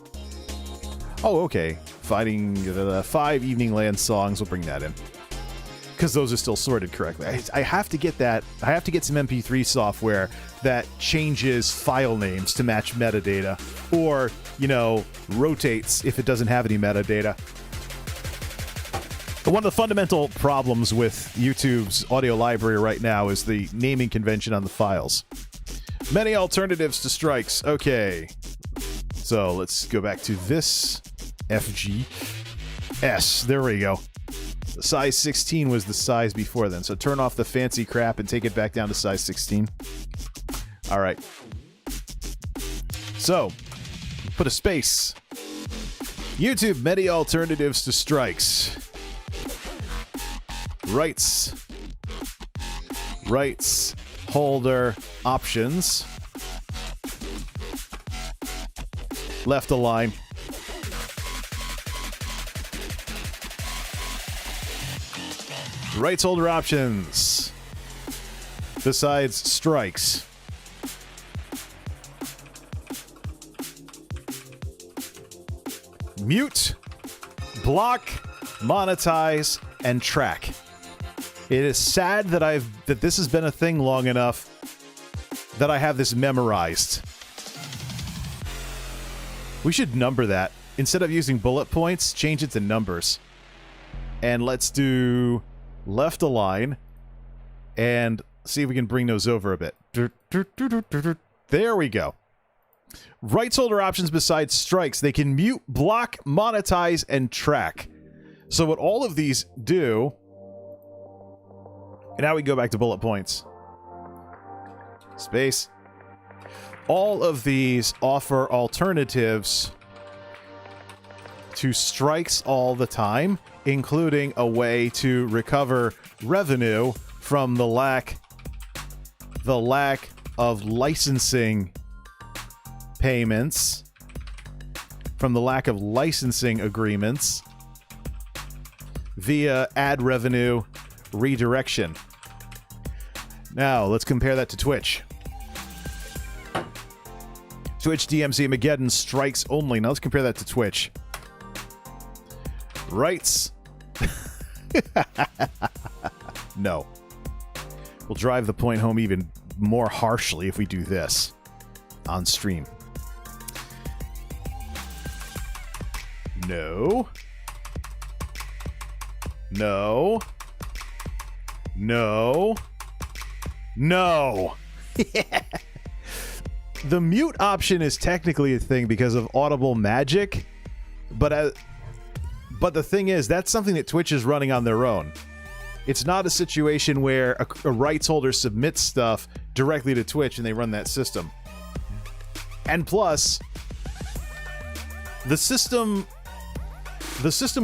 Oh, okay. Finding 5 Evening Land songs. We'll bring that in. Because those are still sorted correctly. I have to get that. I have to get some MP3 software that changes file names to match metadata. Or, you know, rotates if it doesn't have any metadata. But one of the fundamental problems with YouTube's audio library right now is the naming convention on the files. Many alternatives to strikes. Okay. So let's go back to this. FG. S. There we go. The size 16 was the size before then. So turn off the fancy crap and take it back down to size 16. All right. So, put a space. YouTube, many alternatives to strikes. Rights holder options. Left align. Rights holder options. Besides strikes. Mute, block, monetize, and track. It is sad that this has been a thing long enough that I have this memorized. We should number that. Instead of using bullet points, change it to numbers. And let's do left align and see if we can bring those over a bit. There we go. Rights holder options besides strikes. They can mute, block, monetize, and track. So what all of these do... And now we go back to bullet points. Space. All of these offer alternatives to strikes all the time, including a way to recover revenue from the lack of licensing payments, from the lack of licensing agreements via ad revenue redirection. Now, let's compare that to Twitch. Twitch DMC Mageddon strikes only. Now let's compare that to Twitch. Rights. No. We'll drive the point home even more harshly if we do this on stream. No. No. No. No. The mute option is technically a thing because of Audible Magic, but the thing is, that's something that Twitch is running on their own. It's not a situation where a rights holder submits stuff directly to Twitch and they run that system. And plus, the system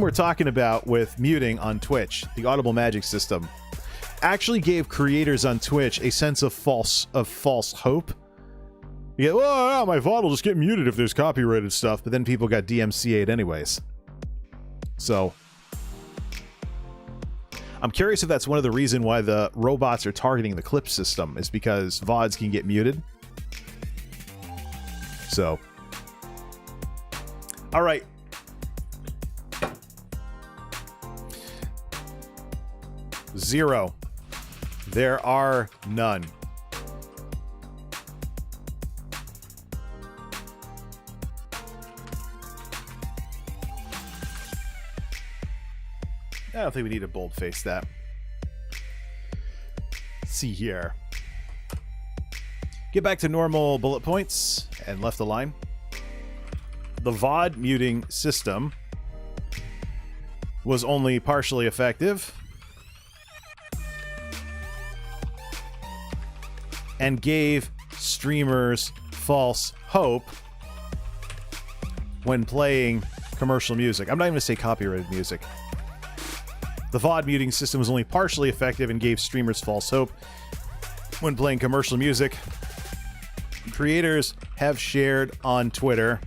we're talking about with muting on Twitch, the Audible Magic system, actually gave creators on Twitch a sense of false hope. You go, oh, my VOD will just get muted if there's copyrighted stuff, but then people got DMCA'd anyways. So, I'm curious if that's one of the reasons why the robots are targeting the clip system, is because VODs can get muted. So, all right. Zero. There are none. I don't think we need to boldface that. Let's see here. Get back to normal bullet points and left align. The VOD muting system was only partially effective and gave streamers false hope when playing commercial music. I'm not even going to say copyrighted music. The VOD muting system was only partially effective and gave streamers false hope when playing commercial music. Creators have shared on Twitter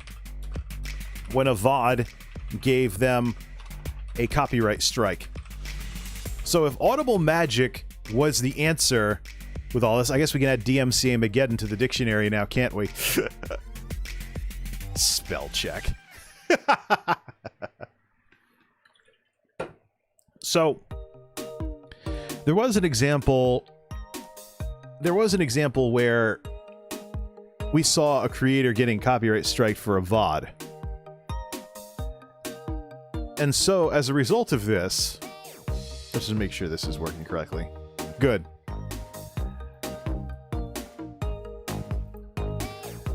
when a VOD gave them a copyright strike. So if Audible Magic was the answer with all this, I guess we can add DMCA Mageddon to the dictionary now, can't we? Spell check. So there was an example where we saw a creator getting copyright strike for a VOD. And so as a result of this, let's just make sure this is working correctly. Good.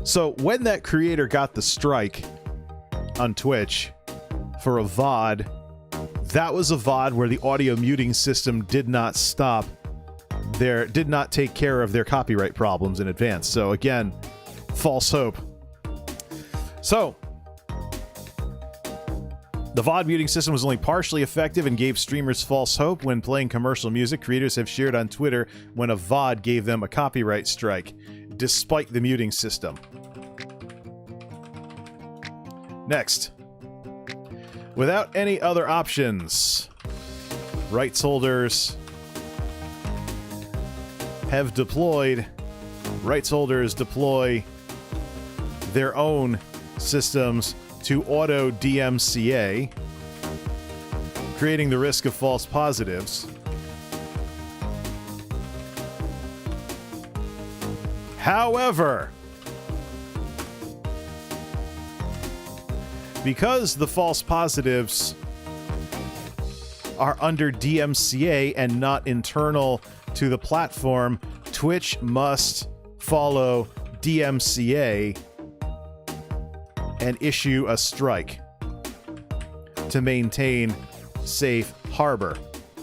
So when that creator got the strike on Twitch for a VOD, that was a VOD where the audio muting system did not take care of their copyright problems in advance. So again, false hope. So the VOD muting system was only partially effective and gave streamers false hope when playing commercial music. Creators have shared on Twitter when a VOD gave them a copyright strike, despite the muting system. Next. Without any other options, rights holders have deployed. Rights holders deploy their own systems to auto DMCA, creating the risk of false positives. However, because the false positives are under DMCA and not internal to the platform, Twitch must follow DMCA and issue a strike to maintain safe harbor.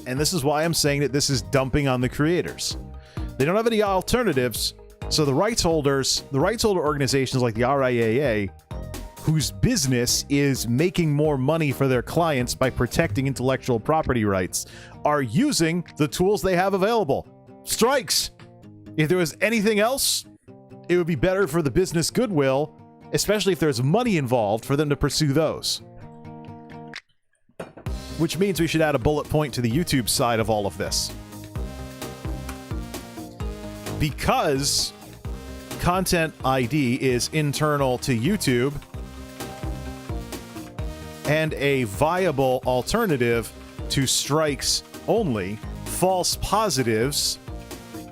And this is why I'm saying that this is dumping on the creators. They don't have any alternatives, so the rights holder organizations like the RIAA whose business is making more money for their clients by protecting intellectual property rights are using the tools they have available. Strikes. If there was anything else, it would be better for the business goodwill, especially if there's money involved, for them to pursue those. Which means we should add a bullet point to the YouTube side of all of this. Because Content ID is internal to YouTube and a viable alternative to strikes only, false positives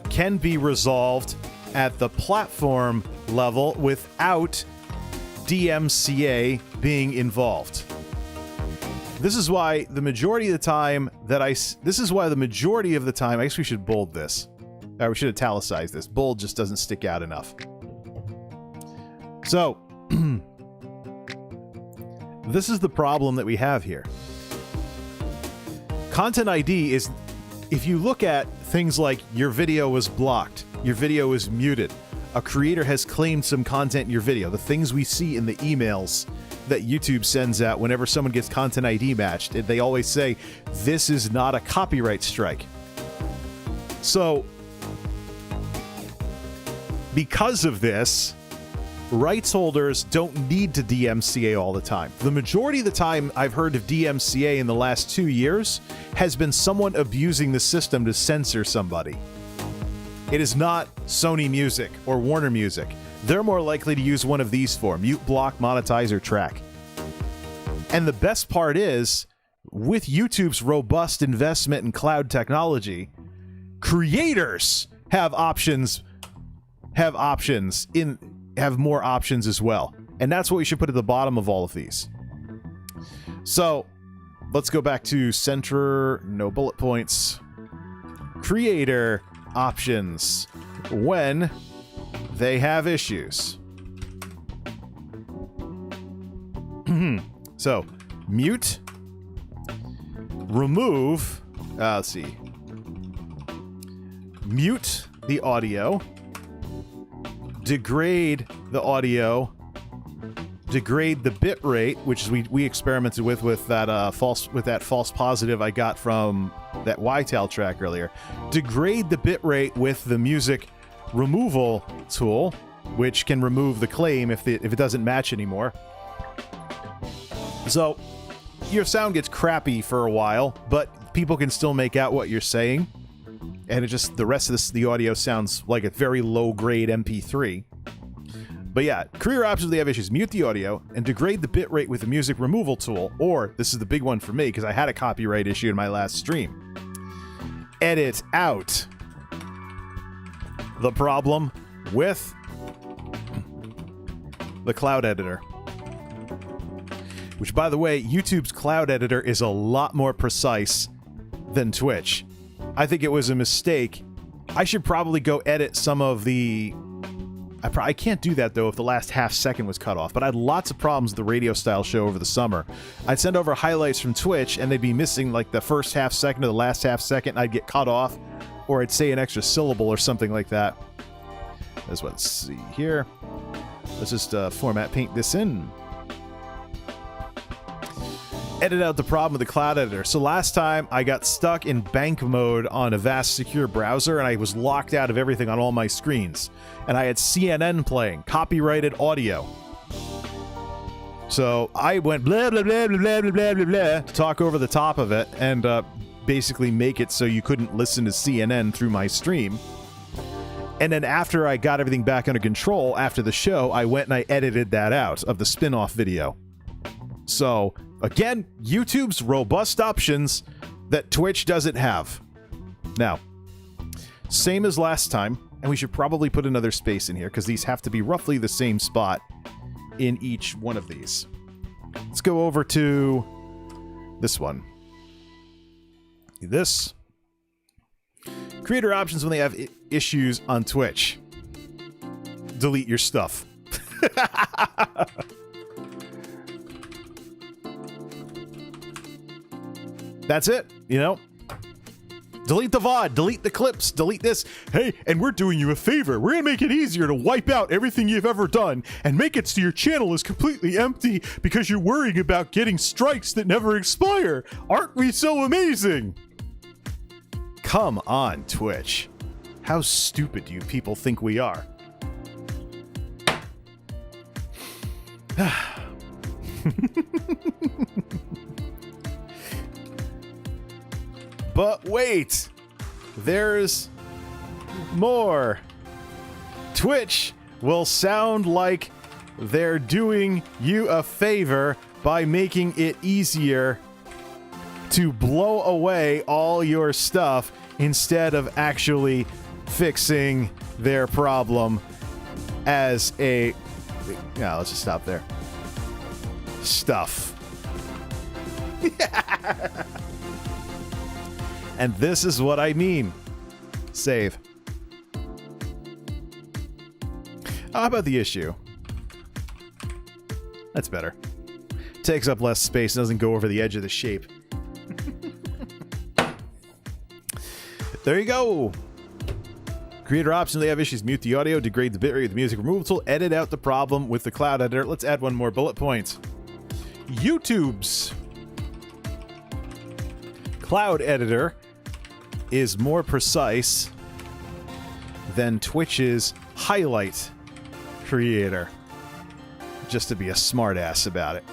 can be resolved at the platform level without DMCA being involved. This is why the majority of the time I guess we should bold this. Or we should italicize this. Bold just doesn't stick out enough. So, this is the problem that we have here. Content ID is, if you look at things like your video was blocked, your video is muted, a creator has claimed some content in your video, the things we see in the emails that YouTube sends out whenever someone gets Content ID matched, they always say, this is not a copyright strike. So, because of this, rights holders don't need to DMCA all the time. The majority of the time I've heard of DMCA in the last 2 years has been someone abusing the system to censor somebody. It is not Sony Music or Warner Music. They're more likely to use one of these four: mute, block, monetize, or track. And the best part is, with YouTube's robust investment in cloud technology, creators have more options as well. And that's what we should put at the bottom of all of these. So let's go back to center, no bullet points, creator options when they have issues. So mute, remove, let's see, mute the audio, degrade the audio, degrade the bit rate, which is we experimented with that false positive I got from that YTAL track earlier. Degrade the bit rate with the music removal tool, which can remove the claim if it doesn't match anymore. So your sound gets crappy for a while, but people can still make out what you're saying. And it just, the rest of the audio sounds like a very low grade MP3. But yeah, career options, they have issues. Mute the audio and degrade the bitrate with the music removal tool. Or, this is the big one for me because I had a copyright issue in my last stream. Edit out the problem with the cloud editor. Which, by the way, YouTube's cloud editor is a lot more precise than Twitch. I think it was a mistake. I should probably go edit some of the... I can't do that, though, if the last half second was cut off, but I had lots of problems with the radio style show over the summer. I'd send over highlights from Twitch, and they'd be missing, like, the first half second or the last half second, and I'd get cut off, or I'd say an extra syllable or something like that. Let's see here. Let's just format paint this in. Edit out the problem with the cloud editor. So last time I got stuck in bank mode on a vast secure browser and I was locked out of everything on all my screens. And I had CNN playing, copyrighted audio. So I went blah, blah, blah, blah, blah, blah, blah, blah, to talk over the top of it and basically make it so you couldn't listen to CNN through my stream. And then after I got everything back under control, after the show, I went and I edited that out of the spin-off video. So... again, YouTube's robust options that Twitch doesn't have. Now, same as last time, and we should probably put another space in here because these have to be roughly the same spot in each one of these. Let's go over to this one. This. Creator options when they have issues on Twitch. Delete your stuff. That's it, you know? Delete the VOD, delete the clips, delete this. Hey, and we're doing you a favor. We're going to make it easier to wipe out everything you've ever done and make it so your channel is completely empty because you're worrying about getting strikes that never expire. Aren't we so amazing? Come on, Twitch. How stupid do you people think we are? But wait, there's more. Twitch will sound like they're doing you a favor by making it easier to blow away all your stuff instead of actually fixing their problem as a... Yeah, let's just stop there. Stuff. And this is what I mean. Save. How about the issue? That's better. Takes up less space, doesn't go over the edge of the shape. There you go. Creator option, they have issues. Mute the audio, degrade the bitrate of the music removal tool, edit out the problem with the cloud editor. Let's add one more bullet point. YouTube's cloud editor is more precise than Twitch's highlight creator. Just to be a smartass about it.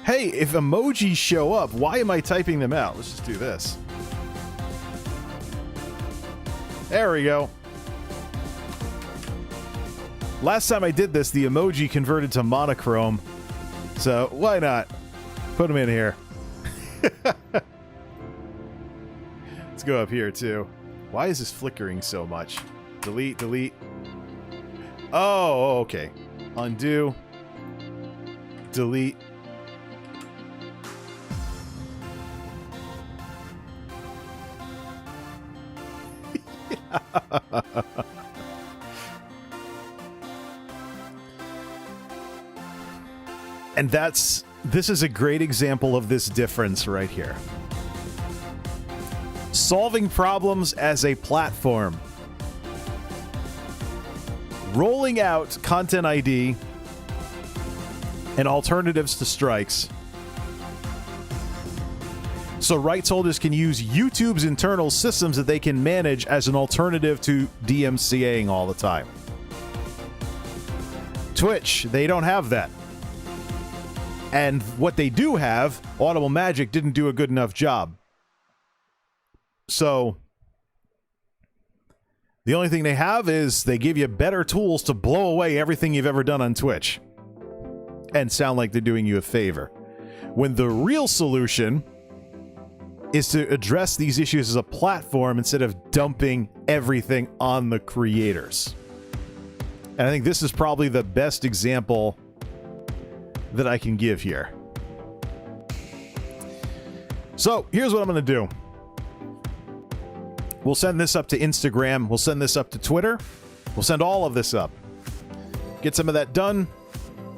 Hey, if emojis show up, why am I typing them out? Let's just do this. There we go. Last time I did this, the emoji converted to monochrome. So why not? Put them in here. Let's go up here too. Why is this flickering so much? Delete, delete. Oh, okay. Undo. Delete. And this is a great example of this difference right here. Solving problems as a platform. Rolling out Content ID and alternatives to strikes. So rights holders can use YouTube's internal systems that they can manage as an alternative to DMCAing all the time. Twitch, they don't have that. And what they do have, Audible Magic didn't do a good enough job. So the only thing they have is they give you better tools to blow away everything you've ever done on Twitch and sound like they're doing you a favor. When the real solution is to address these issues as a platform instead of dumping everything on the creators. And I think this is probably the best example that I can give here. So here's what I'm going to do. We'll send this up to Instagram. We'll send this up to Twitter. We'll send all of this up. Get some of that done.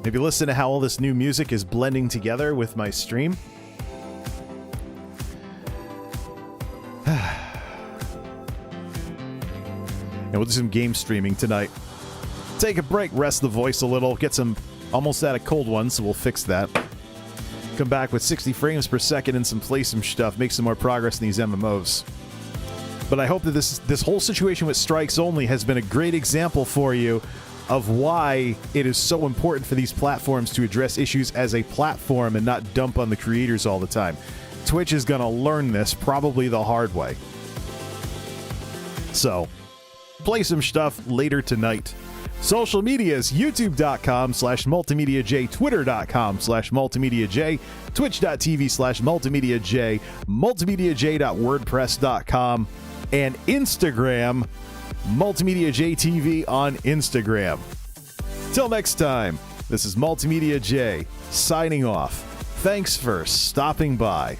Maybe listen to how all this new music is blending together with my stream. And we'll do some game streaming tonight. Take a break, rest the voice a little, get some almost out of cold ones, so we'll fix that. Come back with 60 frames per second and play some stuff, make some more progress in these MMOs. But I hope that this whole situation with strikes only has been a great example for you of why it is so important for these platforms to address issues as a platform and not dump on the creators all the time. Twitch is going to learn this probably the hard way. So, play some stuff later tonight. Social medias, youtube.com/MultimediaJay, twitter.com/MultimediaJay, twitch.tv/MultimediaJay, multimediajay.wordpress.com, and Instagram, MultimediaJayTV on Instagram. Till next time, this is Multimedia Jay signing off. Thanks for stopping by.